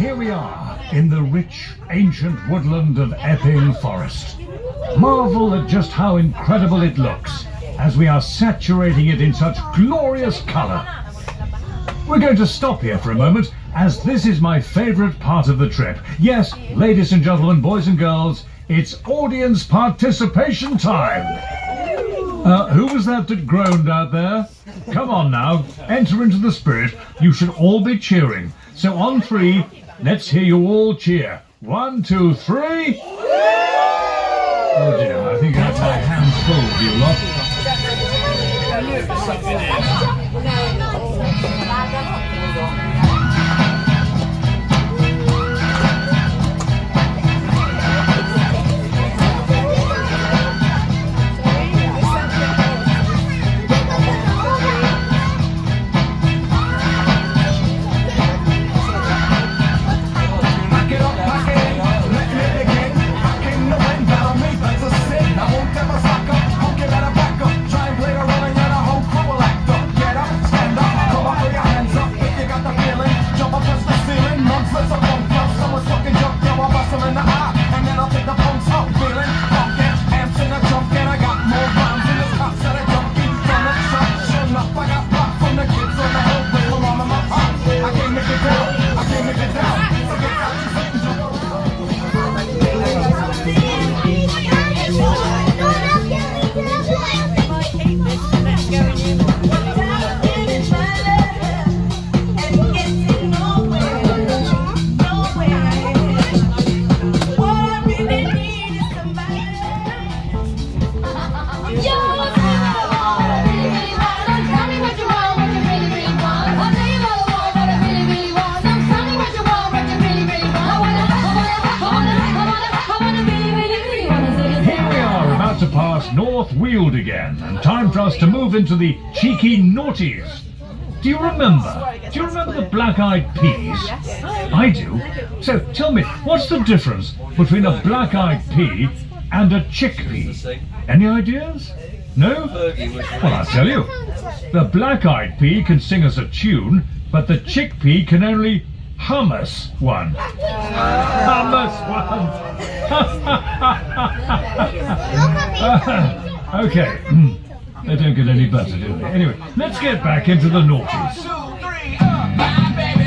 here we are in the rich, ancient woodland of Epping Forest. Marvel at just how incredible it looks as we are saturating it in such glorious colour. We're going to stop here for a moment, as this is my favourite part of the trip. Yes, ladies and gentlemen, boys and girls, it's audience participation time. Who was that groaned out there? Come on now, enter into the spirit. You should all be cheering. So on three, let's hear you all cheer. 1, 2, 3. Oh dear, I think I have my hands full of you lot. North Weald again, and time for us to move into the cheeky naughties. Do you remember? Do you remember the black-eyed peas? Yes. I do. So tell me, what's the difference between a black-eyed pea and a chickpea? Any ideas? No? Well, I'll tell you. The black-eyed pea can sing us a tune, but the chickpea can only hum us one. Hum us one. Okay, they don't get any better, do they? Anyway, let's get back into the naughties. 1, 2, 3,